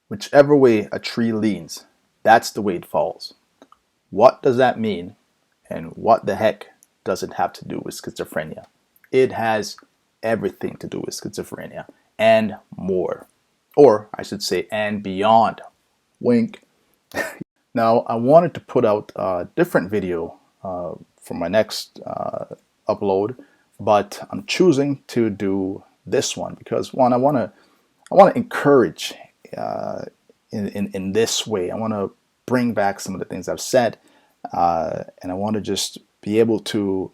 Whichever way a tree leans, that's the way it falls. What does that mean? And what the heck does it have to do with schizophrenia? It has everything to do with schizophrenia and more. Or I should say, and beyond. Wink. Now, I wanted to put out a different video for my next upload, but I'm choosing to do this one because one, I want to encourage in this way. I want to bring back some of the things I've said, and I want to just be able to.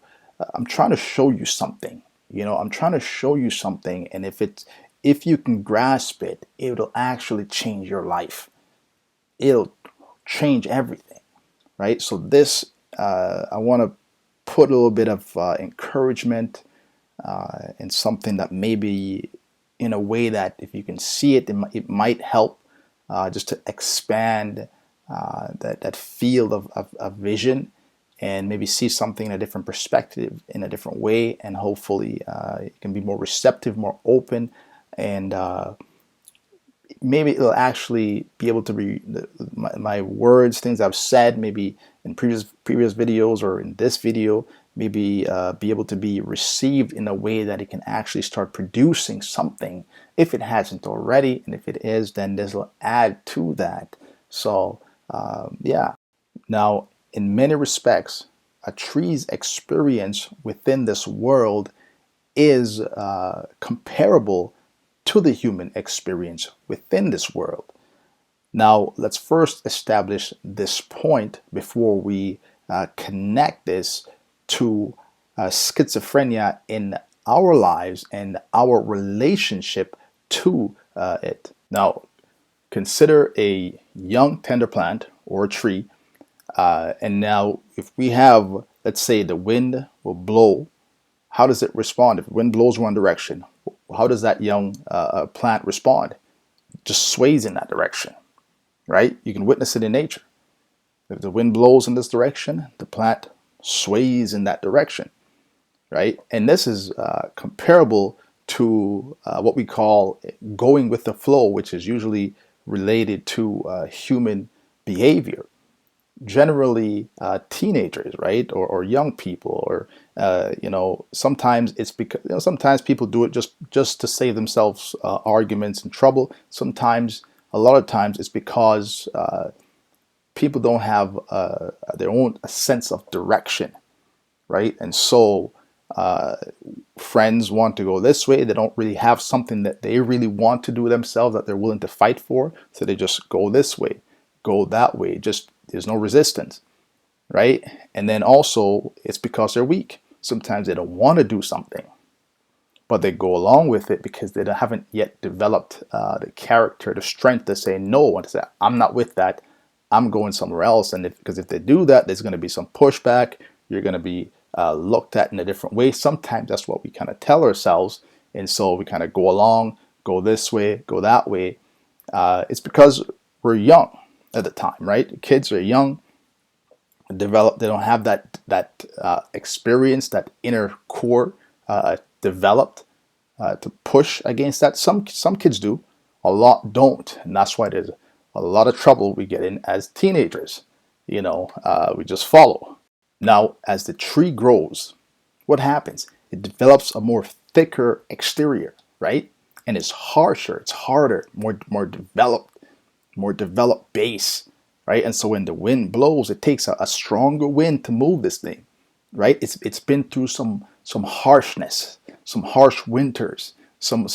I'm trying to show you something. I'm trying to show you something, and if you can grasp it, it'll actually change your life. It'll change everything, right? So this, I want to put a little bit of encouragement and something that maybe in a way that if you can see it, it might help just to expand that field of vision and maybe see something in a different perspective, in a different way, and hopefully it can be more receptive, more open, and maybe it'll actually be able to be my words, things I've said, maybe in previous videos or in this video, maybe be able to be received in a way that it can actually start producing something if it hasn't already, and if it is, then this will add to that. So yeah. Now, in many respects, a tree's experience within this world is comparable to the human experience within this world. Now, let's first establish this point before we connect this to schizophrenia in our lives and our relationship to it. Now, consider a young tender plant or a tree, and now if we have, let's say, the wind will blow, how does it respond? If the wind blows one direction, how does that young plant respond? It just sways in that direction, right? You can witness it in nature. If the wind blows in this direction, the plant sways in that direction, right? And this is comparable to what we call going with the flow, which is usually related to human behavior. Generally, teenagers, right, or young people, or sometimes it's because sometimes people do it just to save themselves arguments and trouble. Sometimes, a lot of times, it's because people don't have their own sense of direction, right? And so friends want to go this way. They don't really have something that they really want to do themselves that they're willing to fight for. So they just go this way, go that way. Just there's no resistance, right? And then also it's because they're weak. Sometimes they don't want to do something, but they go along with it because they haven't yet developed the character, the strength to say no and to say, I'm not with that. I'm going somewhere else. And because if they do that, there's going to be some pushback. You're going to be looked at in a different way. Sometimes that's what we kind of tell ourselves. And so we kind of go along, go this way, go that way. It's because we're young at the time, right? Kids are young, develop. They don't have that experience, that inner core developed to push against that. Some kids do, a lot don't, and that's why there's a lot of trouble we get in as teenagers. We just follow. Now, as the tree grows, what happens? It develops a more thicker exterior, right? And it's harsher, it's harder, more developed base, right? And so when the wind blows, it takes a stronger wind to move this thing, right? It's been through some harshness, some harsh winters, some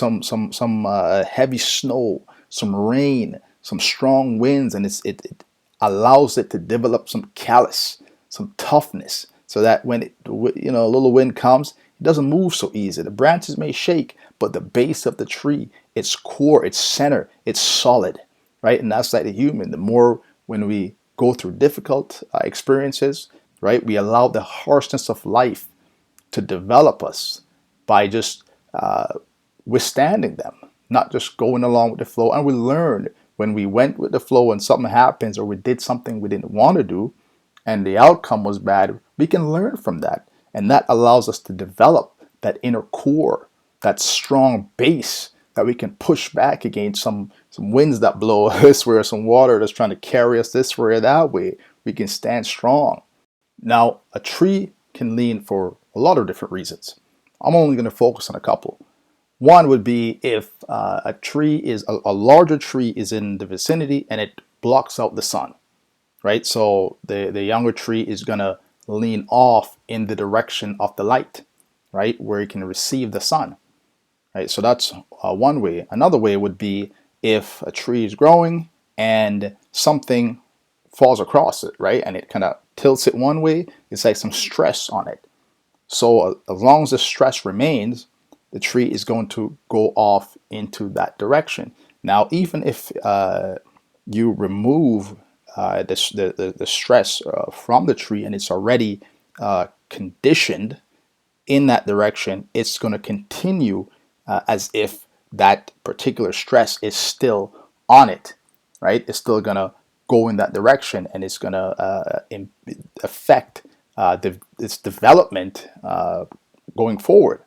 heavy snow, some rain, some strong winds, and it allows it to develop some callus, some toughness, so that when a little wind comes, it doesn't move so easy. The branches may shake, but the base of the tree, its core, its center, it's solid, right? And that's like the human. The more when we go through difficult experiences, right, we allow the harshness of life to develop us by just withstanding them, not just going along with the flow. And we learned when we went with the flow and something happens or we did something we didn't want to do and the outcome was bad, we can learn from that. And that allows us to develop that inner core, that strong base that we can push back against some winds that blow this way, or some water that's trying to carry us this way or that way. We can stand strong. Now, a tree can lean for a lot of different reasons. I'm only going to focus on a couple. One would be if a larger tree is in the vicinity and it blocks out the sun, right? So the younger tree is going to lean off in the direction of the light, right, where it can receive the sun, right? So that's one way. Another way would be if a tree is growing and something falls across it, right, and it kind of tilts it one way. It's like some stress on it. So as long as the stress remains, the tree is going to go off into that direction. Now, even if you remove the stress from the tree and it's already conditioned in that direction, it's going to continue as if that particular stress is still on it, right? It's still going to go in that direction, and it's going to affect its development going forward.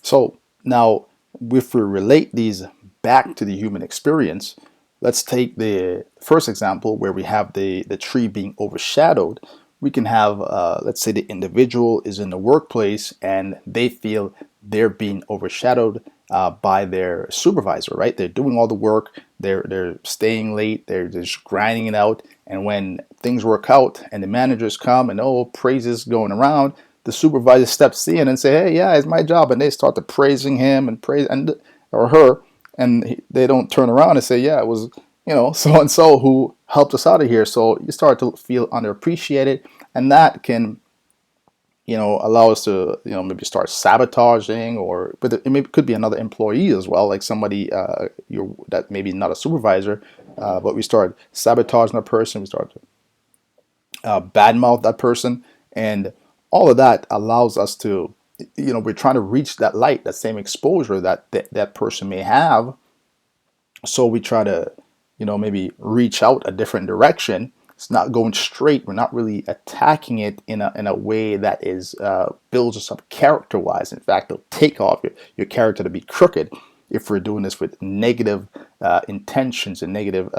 So now, if we relate these back to the human experience, let's take the first example where we have the tree being overshadowed. We can have, let's say the individual is in the workplace and they feel they're being overshadowed by their supervisor, right? They're doing all the work, they're staying late, they're just grinding it out. And when things work out and the managers come and praises going around, the supervisor steps in and say, "Hey, yeah, it's my job," and they start to praising him and or her, and they don't turn around and say, "Yeah, it was so and so who helped us out of here." So you start to feel underappreciated, and that can allow us to maybe start sabotaging, but it could be another employee as well, like somebody that maybe not a supervisor, but we start sabotaging a person, we start to badmouth that person, and all of that allows us to, we're trying to reach that light, that same exposure that person may have. So we try to, maybe reach out a different direction. It's not going straight. We're not really attacking it in a way that is builds us up character-wise. In fact, it'll take off your character to be crooked if we're doing this with negative intentions and negative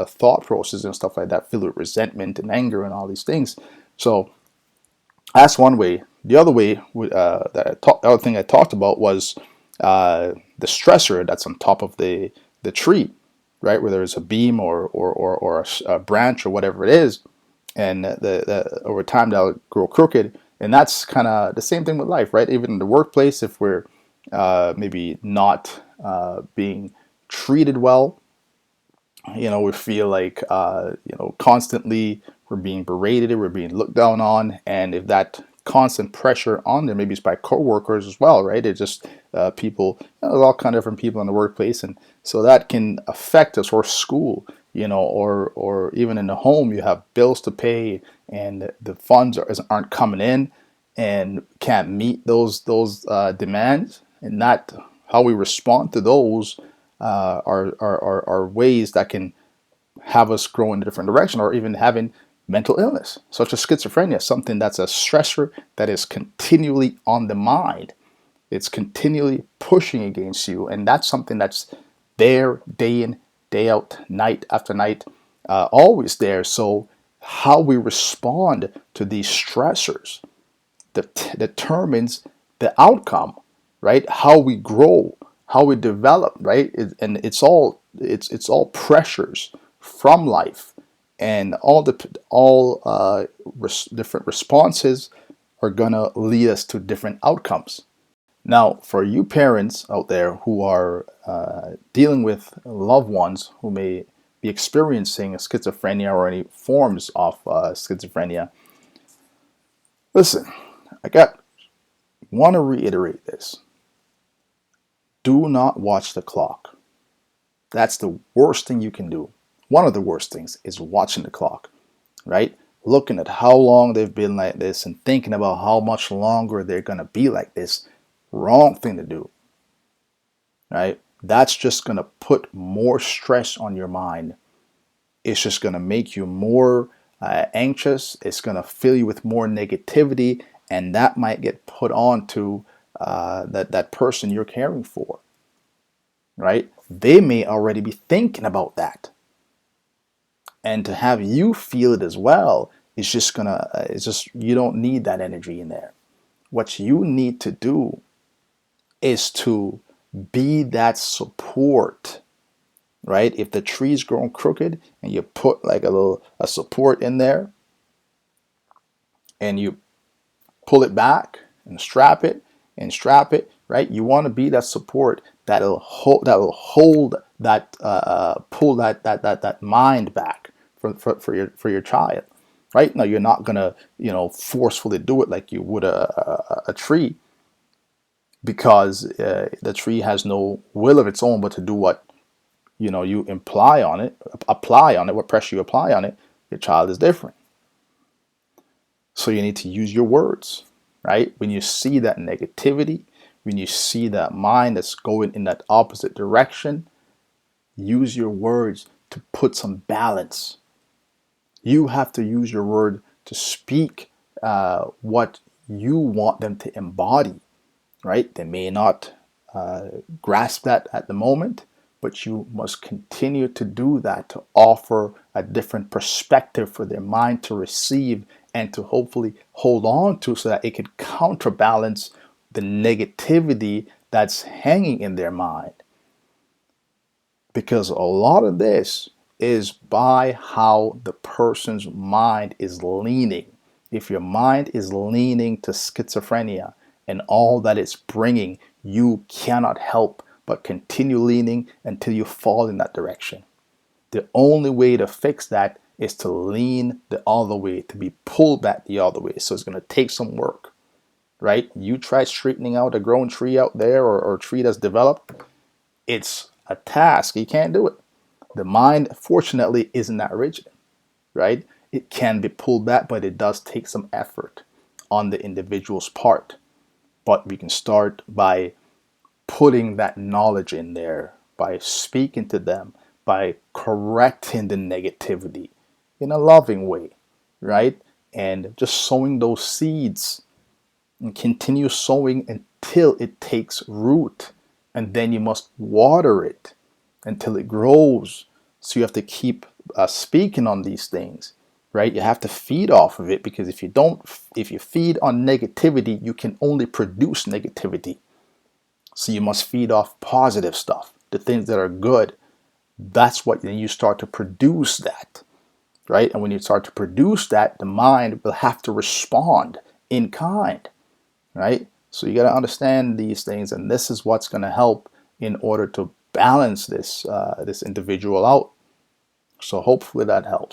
thought processes and stuff like that, filled with resentment and anger and all these things. So that's one way. The other way, the other thing I talked about was the stressor that's on top of the tree, right? Whether it's a beam or a branch or whatever it is, and over time that'll grow crooked. And that's kind of the same thing with life, right? Even in the workplace, if we're maybe not being treated well, we feel like constantly we're being berated, we're being looked down on, and if that constant pressure on there, maybe it's by coworkers as well, right? It's just people, there's all kind of different people in the workplace, and so that can affect us, or school, or even in the home, you have bills to pay, and the funds aren't coming in, and can't meet those demands, and that how we respond to those are ways that can have us grow in a different direction, or even having mental illness, such as schizophrenia, something that's a stressor that is continually on the mind. It's continually pushing against you, and that's something that's there day in, day out, night after night, always there. So how we respond to these stressors determines the outcome, right? How we grow, how we develop, right? And it's all pressures from life, and different responses are gonna lead us to different outcomes. Now, for you parents out there who are dealing with loved ones who may be experiencing schizophrenia or any forms of schizophrenia, listen, want to reiterate this. Do not watch the clock. That's the worst thing you can do. One of the worst things is watching the clock, right? Looking at how long they've been like this and thinking about how much longer they're going to be like this. Wrong thing to do, right? That's just going to put more stress on your mind. It's just going to make you more anxious. It's going to fill you with more negativity, and that might get put on to that person you're caring for. right? They may already be thinking about that. And to have you feel it as well is just gonna, it's just, you don't need that energy in there. What you need to do is to be that support, right? If the tree's growing crooked and you put like a support in there and you pull it back and strap it, right? You want to be that support that'll hold that pull that mind back for your child, right? Now you're not gonna forcefully do it like you would a tree, because the tree has no will of its own but to do what you apply on it, what pressure you apply on it. Your child is different. So you need to use your words, right? When you see that negativity, when you see that mind that's going in that opposite direction, use your words to put some balance. You have to use your word to speak what you want them to embody, right? They may not grasp that at the moment, but you must continue to do that to offer a different perspective for their mind to receive and to hopefully hold on to, so that it could counterbalance the negativity that's hanging in their mind. Because a lot of this is by how the person's mind is leaning. If your mind is leaning to schizophrenia and all that it's bringing, you cannot help but continue leaning until you fall in that direction. The only way to fix that is to lean the other way, to be pulled back the other way. So it's going to take some work, right? You try straightening out a grown tree out there, or a tree that's developed. It's a task. You can't do it. The mind, fortunately, isn't that rigid, right? It can be pulled back, but it does take some effort on the individual's part. But we can start by putting that knowledge in there, by speaking to them, by correcting the negativity in a loving way, right? And just sowing those seeds, and continue sowing until it takes root. And then you must water it until it grows. So you have to keep speaking on these things, right? You have to feed off of it, because if you feed on negativity, you can only produce negativity. So you must feed off positive stuff, the things that are good. That's what, then you start to produce that, right? And when you start to produce that, the mind will have to respond in kind, right? So you got to understand these things, and this is what's going to help in order to balance this individual out. So hopefully that helps.